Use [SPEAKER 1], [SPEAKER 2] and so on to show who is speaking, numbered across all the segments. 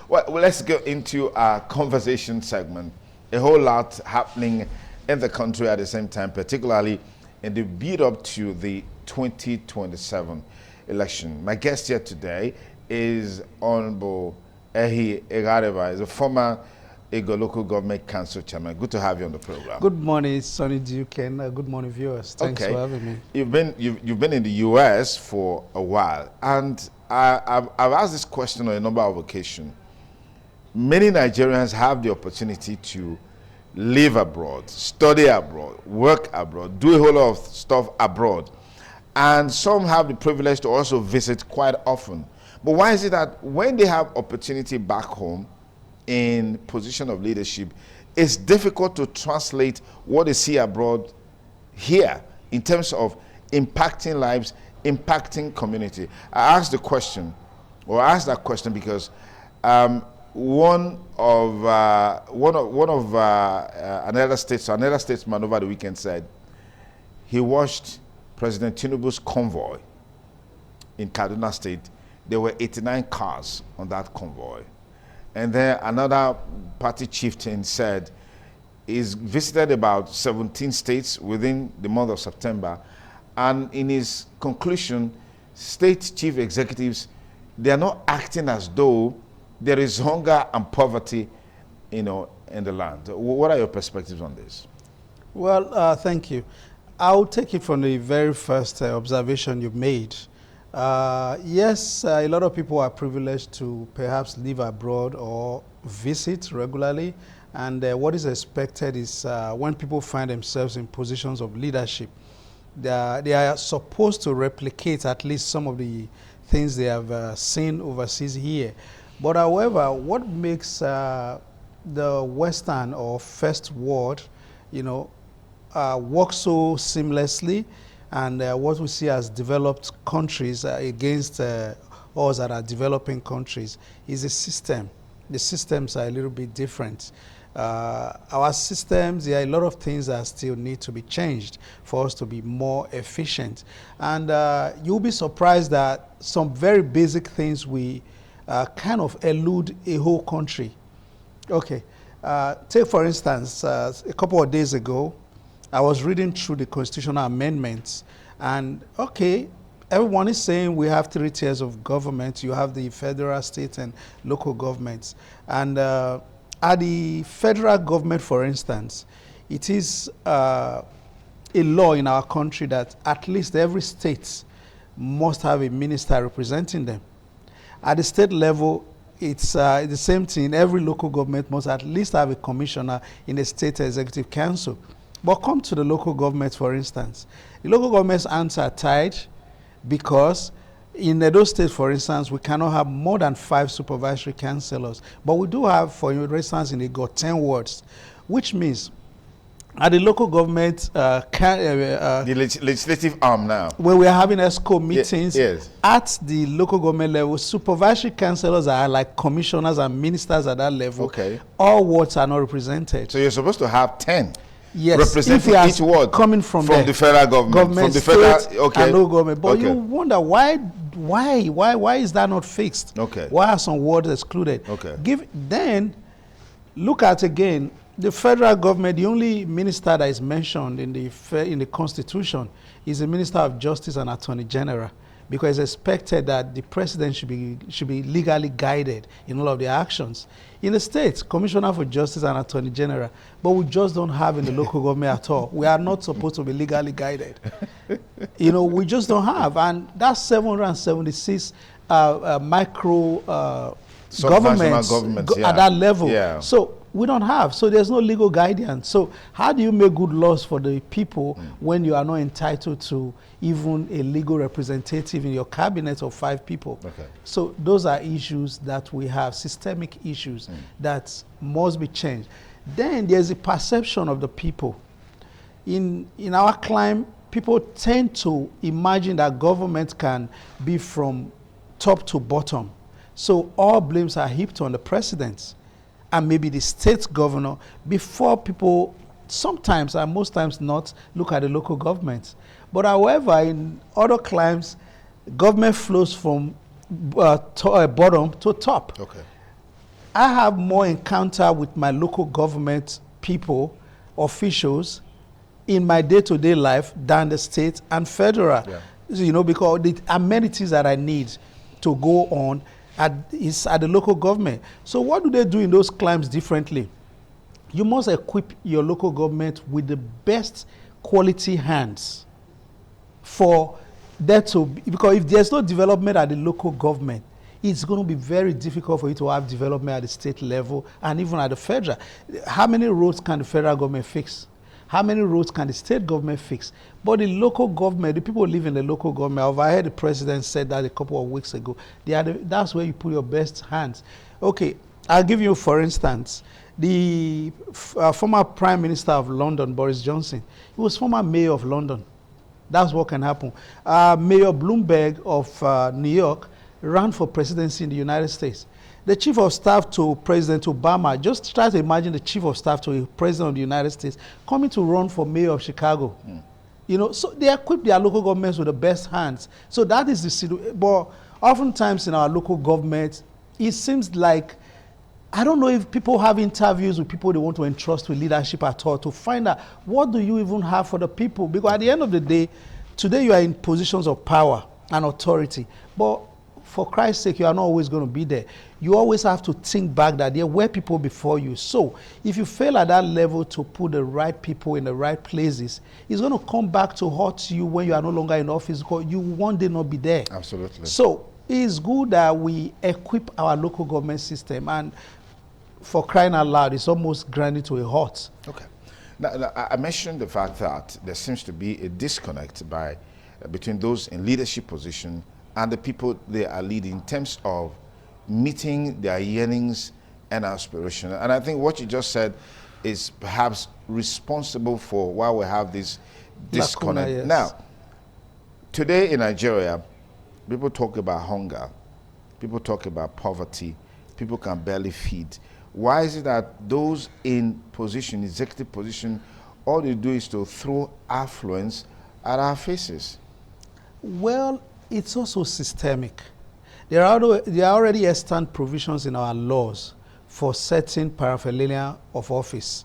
[SPEAKER 1] Well, let's go into our conversation segment. A whole lot happening in the country at the same time, particularly in the build up to the 2027 election. My guest here today is Honorable Ehi Egharevba. He's a former Ego Local Government Council Chairman. Good to have you on the program.
[SPEAKER 2] Good morning, Sonny Duke, and good morning, viewers. Thanks for having me.
[SPEAKER 1] You've been in the U.S. for a while, and I've asked this question on a number of occasions. Many Nigerians have the opportunity to live abroad, study abroad, work abroad, do a whole lot of stuff abroad, and some have the privilege to also visit quite often. But why is it that when they have opportunity back home in position of leadership, it's difficult to translate what they see abroad here in terms of impacting lives, impacting community? I asked that question because one of another statesman over the weekend said he watched President Tinubu's convoy in Kaduna State. There were 89 cars on that convoy. And then another party chieftain said he's visited about 17 states within the month of September. And in his conclusion, state chief executives, they are not acting as though there is hunger and poverty, in the land. What are your perspectives on this?
[SPEAKER 2] Well, thank you. I'll take it from the very first observation you made. Yes, a lot of people are privileged to perhaps live abroad or visit regularly. And what is expected is when people find themselves in positions of leadership, they are supposed to replicate at least some of the things they have seen overseas here. But however, what makes the Western or First World, work so seamlessly, and what we see as developed countries against us that are developing countries is the system. The systems are a little bit different. Our systems, there are a lot of things that still need to be changed for us to be more efficient. And you'll be surprised that some very basic things we kind of elude a whole country. Okay, take for instance, a couple of days ago, I was reading through the constitutional amendments, and okay, everyone is saying we have 3 tiers of government. You have the federal, state, and local governments. And at the federal government, for instance, it is a law in our country that at least every state must have a minister representing them. At the state level, it's the same thing. Every local government must at least have a commissioner in the state executive council. But come to the local government, for instance. The local government's hands are tied because in those states, for instance, we cannot have more than 5 supervisory councillors. But we do have, for instance, in the got 10 wards, which means at the local government,
[SPEAKER 1] the legislative arm now,
[SPEAKER 2] when we are having ESCO meetings,
[SPEAKER 1] yes.
[SPEAKER 2] At the local government level, supervisory councillors are like commissioners and ministers at that level.
[SPEAKER 1] Okay.
[SPEAKER 2] All wards are not represented.
[SPEAKER 1] So you're supposed to have 10.
[SPEAKER 2] Yes,
[SPEAKER 1] representing each ward
[SPEAKER 2] coming from
[SPEAKER 1] the federal government, from the federal, okay,
[SPEAKER 2] and local government. But
[SPEAKER 1] okay.
[SPEAKER 2] You wonder why is that not fixed?
[SPEAKER 1] Okay.
[SPEAKER 2] Why are some wards excluded?
[SPEAKER 1] Okay.
[SPEAKER 2] Then look at again the federal government. The only minister that is mentioned in the Constitution is the Minister of Justice and Attorney General, because it's expected that the president should be legally guided in all of their actions. In the states, Commissioner for Justice and Attorney General, but we just don't have in the local government at all. We are not supposed to be legally guided. We just don't have, and that's 776 micro governments at that level.
[SPEAKER 1] Yeah.
[SPEAKER 2] So we don't have. So there's no legal guidance. So how do you make good laws for the people when you are not entitled to even a legal representative in your cabinet of 5 people?
[SPEAKER 1] Okay.
[SPEAKER 2] So those are issues that we have, systemic issues that must be changed. Then there's a perception of the people. In our climate, people tend to imagine that government can be from top to bottom. So all blames are heaped on the president and maybe the state governor before people sometimes and most times not look at the local government. But however, in other climes, government flows from bottom to top.
[SPEAKER 1] Okay.
[SPEAKER 2] I have more encounter with my local government people, officials, in my day-to-day life than the state and federal.
[SPEAKER 1] Yeah.
[SPEAKER 2] You know, because the amenities that I need to go on is at the local government. So what do they do in those climes differently? You must equip your local government with the best quality hands for that to, because if there's no development at the local government, it's going to be very difficult for you to have development at the state level and even at the federal. How many roads can the federal government fix? How many roads can the state government fix? But the local government, the people who live in the local government, I heard the president said that a couple of weeks ago, that's where you put your best hands. Okay, I'll give you, for instance, the former Prime Minister of London, Boris Johnson, he was former mayor of London. That's what can happen. Mayor Bloomberg of New York ran for presidency in the United States. The chief of staff to President Obama, just try to imagine the chief of staff to the president of the United States coming to run for mayor of Chicago. You know, so they equip their local governments with the best hands. So that is the situation. But oftentimes in our local government, it seems like, I don't know if people have interviews with people they want to entrust with leadership at all to find out what do you even have for the people. Because at the end of the day, today you are in positions of power and authority. But for Christ's sake, you are not always going to be there. You always have to think back that there were people before you. So if you fail at that level to put the right people in the right places, it's going to come back to haunt you when you are no longer in office because you one day not be there.
[SPEAKER 1] Absolutely.
[SPEAKER 2] So it's good that we equip our local government system, and for crying out loud, it's almost grinding to a halt.
[SPEAKER 1] Okay. Now, I mentioned the fact that there seems to be a disconnect between those in leadership position and the people they are leading in terms of meeting their yearnings and aspirations. And I think what you just said is perhaps responsible for why we have this disconnect.
[SPEAKER 2] Yes.
[SPEAKER 1] Now, today in Nigeria, people talk about hunger, people talk about poverty, people can barely feed. Why is it that those in position, executive position, all they do is to throw affluence at our faces?
[SPEAKER 2] Well, it's also systemic. There are already extant provisions in our laws for certain paraphernalia of office,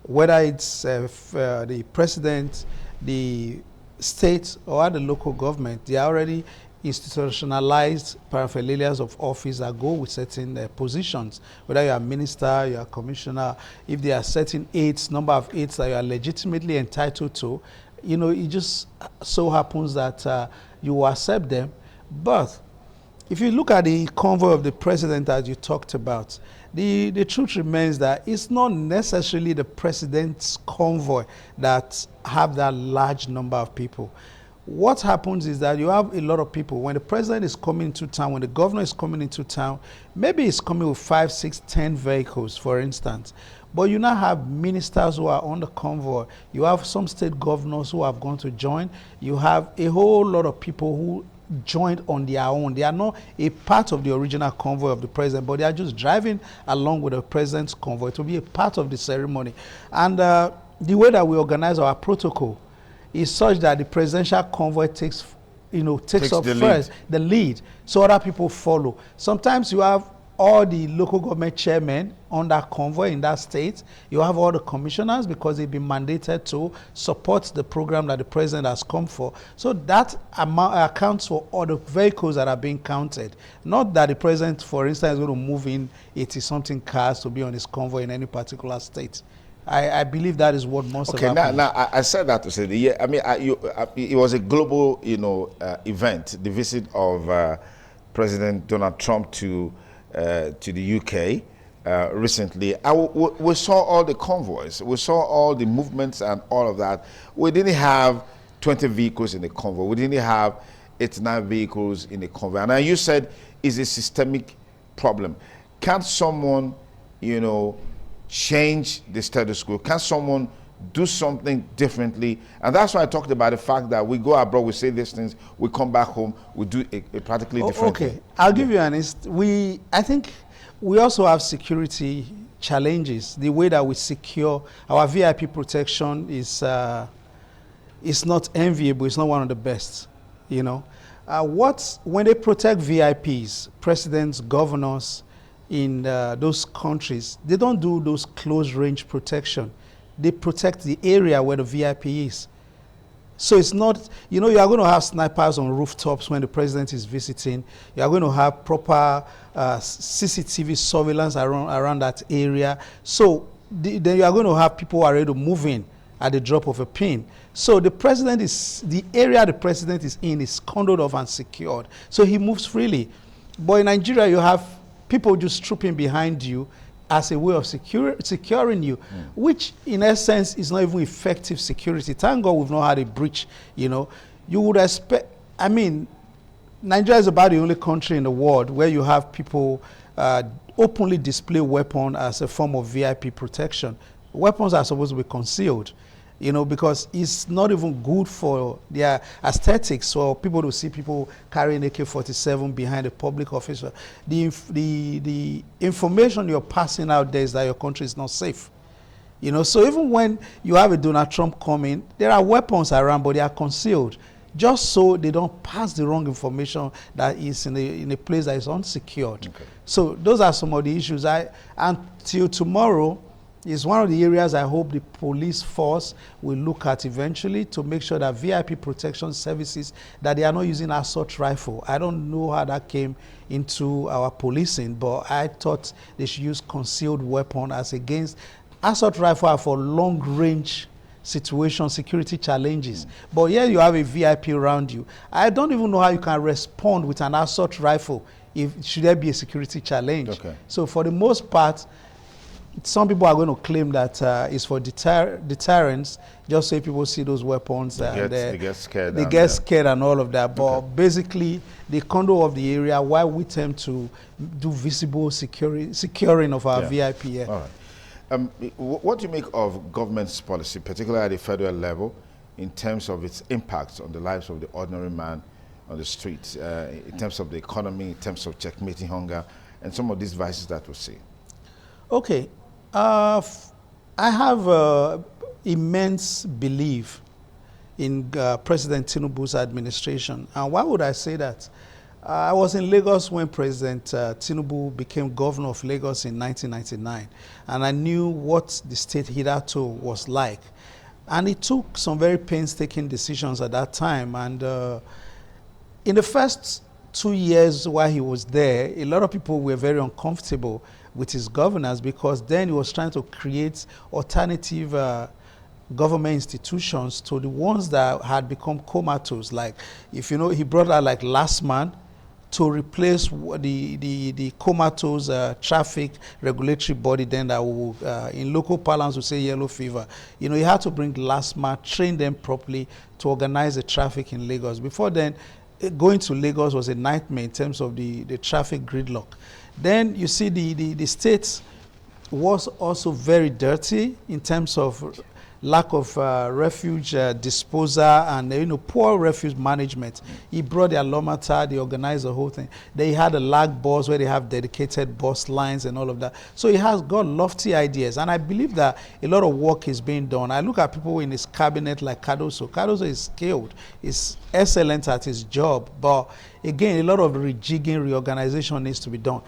[SPEAKER 2] whether it's the president, the state, or the local government. They are already institutionalized paraphernalia of office that go with certain positions, whether you are minister, you are commissioner. If there are certain aids, number of aids that you are legitimately entitled to, you know, it just so happens that you accept them. But if you look at the convoy of the president that you talked about, the truth remains that it's not necessarily the president's convoy that have that large number of people. What happens is that you have a lot of people. When the president is coming into town, when the governor is coming into town, maybe he's coming with 5, 6, 10 vehicles, for instance. But you now have ministers who are on the convoy. You have some state governors who have gone to join. You have a whole lot of people who joined on their own. They are not a part of the original convoy of the president, but they are just driving along with the president's convoy to be a part of the ceremony. And the way that we organize our protocol is such that the presidential convoy takes up first, the lead, so other people follow. Sometimes you have all the local government chairmen on that convoy in that state. You have all the commissioners because they've been mandated to support the program that the president has come for. So that amount accounts for all the vehicles that are being counted. Not that the president, for instance, is going to move in 80-something cars to be on his convoy in any particular state. I believe that is what most of
[SPEAKER 1] Okay, now I said that to say, it was a global, event, the visit of President Donald Trump to the UK recently. We saw all the convoys, we saw all the movements and all of that. We didn't have 20 vehicles in the convoy. We didn't have 89 vehicles in the convoy. And you said it's a systemic problem. Can't someone, change the status quo? Can someone do something differently? And that's why I talked about the fact that we go abroad, we say these things, we come back home, we do a practically different thing.
[SPEAKER 2] Okay, I'll give you an I think we also have security challenges. The way that we secure our VIP protection is not enviable. It's not one of the best. When they protect VIPs, presidents, governors, in those countries, they don't do those close range protection. They protect the area where the VIP is. So it's not, you know, you are going to have snipers on rooftops when the president is visiting. You are going to have proper CCTV surveillance around that area. So then you are going to have people who are ready to move in at the drop of a pin. So the area the president is in is cordoned off and secured. So he moves freely. But in Nigeria, you have people just trooping behind you as a way of securing you, which in essence is not even effective security. Thank God we've not had a breach, you know. You would expect, I mean, Nigeria is about the only country in the world where you have people openly display weapons as a form of VIP protection. Weapons are supposed to be concealed, you know, because it's not even good for their aesthetics for people to see people carrying AK-47 behind a public officer. The information you're passing out there is that your country is not safe. You know, so even when you have a Donald Trump coming, there are weapons around, but they are concealed, just so they don't pass the wrong information that is in a place that is unsecured. Okay. So those are some of the issues. Until tomorrow, is one of the areas I hope the police force will look at eventually to make sure that VIP protection services, that they are not using assault rifle. I don't know how that came into our policing, but I thought they should use concealed weapon as against assault rifle are for long range situation, security challenges. But here you have a VIP around you. I don't even know how you can respond with an assault rifle should there be a security challenge. Okay. So for the most part, some people are going to claim that it's for deterrence, just so people see those weapons. They get scared. They get scared and all of that. But basically, the condo of the area, why we tend to do visible securing of our VIP here.
[SPEAKER 1] All right. What do you make of government's policy, particularly at the federal level, in terms of its impact on the lives of the ordinary man on the streets, in terms of the economy, in terms of checkmating hunger, and some of these vices that we see?
[SPEAKER 2] Okay. I have immense belief in President Tinubu's administration. And why would I say that? I was in Lagos when President Tinubu became governor of Lagos in 1999. And I knew what the state hitherto was like. And he took some very painstaking decisions at that time. And in the first 2 years while he was there, a lot of people were very uncomfortable with his governance, because then he was trying to create alternative government institutions to the ones that had become comatose. Like, if you know, he brought out like Last Man to replace the comatose traffic regulatory body then that will, in local parlance, we say yellow fever. You know, he had to bring Last Man, train them properly to organize the traffic in Lagos. Before then, going to Lagos was a nightmare in terms of the traffic gridlock. Then you see the state was also very dirty in terms of lack of refuge disposal and poor refuge management. He brought the Alomata, they organized the whole thing. They had a lag bus where they have dedicated bus lines and all of that. So he has got lofty ideas, and I believe that a lot of work is being done. I look at people in his cabinet like Cardoso. Cardoso is skilled, is excellent at his job, but again, a lot of rejigging, reorganization needs to be done.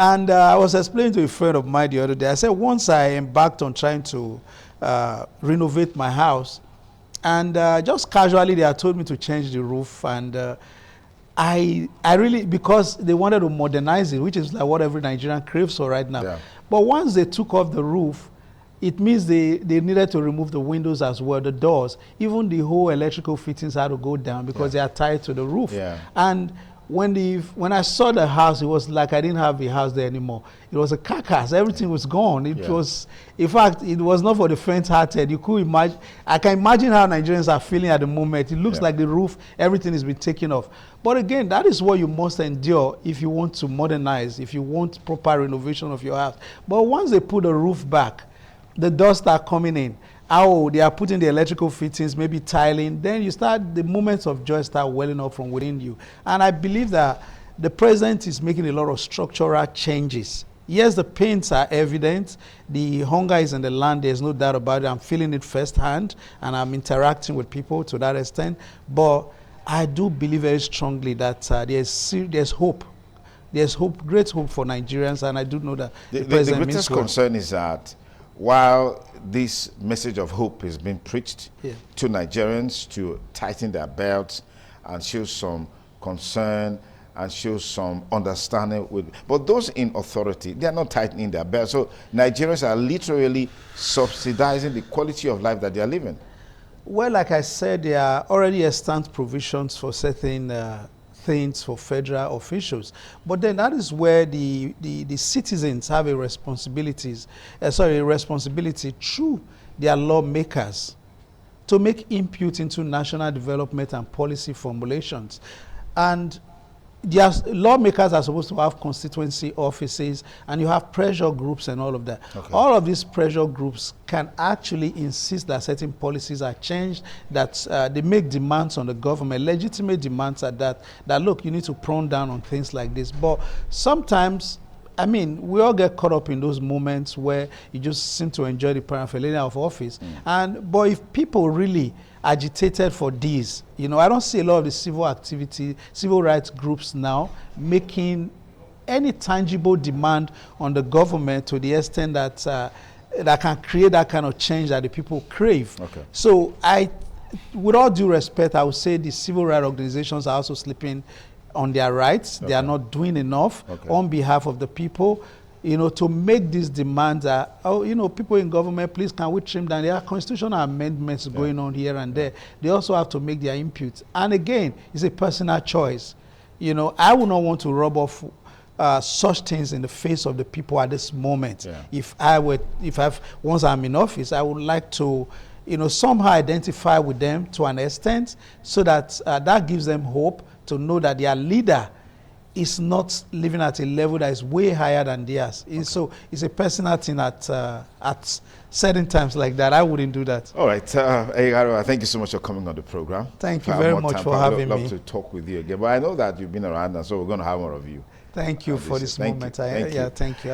[SPEAKER 2] And I was explaining to a friend of mine the other day, I said once I embarked on trying to renovate my house, and just casually they had told me to change the roof, and I really, because they wanted to modernize it, which is like what every Nigerian craves for right now. Yeah. But once they took off the roof, it means they needed to remove the windows as well, the doors. Even the whole electrical fittings had to go down because they are tied to the roof. Yeah. And when I saw the house, it was like I didn't have a house there anymore. It was a carcass. Everything was gone. It was, in fact, it was not for the faint-hearted. You could imagine. I can imagine how Nigerians are feeling at the moment. It looks like the roof, everything has been taken off. But again, that is what you must endure if you want to modernize, if you want proper renovation of your house. But once they put the roof back, the dust start coming in. Oh, they are putting the electrical fittings, maybe tiling. Then you start, the moments of joy start welling up from within you. And I believe that the president is making a lot of structural changes. Yes, the pains are evident. The hunger is in the land. There's no doubt about it. I'm feeling it firsthand, and I'm interacting with people to that extent. But I do believe very strongly that there's hope there's hope, great hope for Nigerians, and I do know that
[SPEAKER 1] The
[SPEAKER 2] president means
[SPEAKER 1] greatest
[SPEAKER 2] well.
[SPEAKER 1] concern is that while this message of hope is being preached to Nigerians to tighten their belts and show some concern and show some understanding but those in authority, they are not tightening their belts. So Nigerians are literally subsidizing the quality of life that they are living.
[SPEAKER 2] Well, like I said, there are already extant provisions for certain things for federal officials. But then that is where the citizens have a responsibility through their lawmakers to make input into national development and policy formulations. And their lawmakers are supposed to have constituency offices, and you have pressure groups and all of that. Okay. All of these pressure groups can actually insist that certain policies are changed, that they make demands on the government, legitimate demands at that look, you need to prone down on things like this. But sometimes, I mean, we all get caught up in those moments where you just seem to enjoy the paraphernalia of office. But if people really agitated for this, you know, I don't see a lot of the civil rights groups now making any tangible demand on the government to the extent that that can create that kind of change that the people crave. Okay. So with all due respect, I would say the civil rights organizations are also sleeping on their rights. Okay. They are not doing enough on behalf of the people, you know, to make these demands that, you know, people in government, please, can we trim down? There are constitutional amendments going on here and there. They also have to make their inputs. And again, it's a personal choice. You know, I would not want to rub off such things in the face of the people at this moment. Once I'm in office, I would like to, you know, somehow identify with them to an extent, so that that gives them hope to know that their leader is not living at a level that is way higher than theirs. So it's a personal thing at certain times like that. I wouldn't do that.
[SPEAKER 1] All right. Ehi Egharevba, thank you so much for coming on the program.
[SPEAKER 2] Thank you very much for having me.
[SPEAKER 1] I'd love to talk with you again. But I know that you've been around, and so we're going to have more of you.
[SPEAKER 2] Thank you for this moment.
[SPEAKER 1] Thank you.
[SPEAKER 2] Thank you.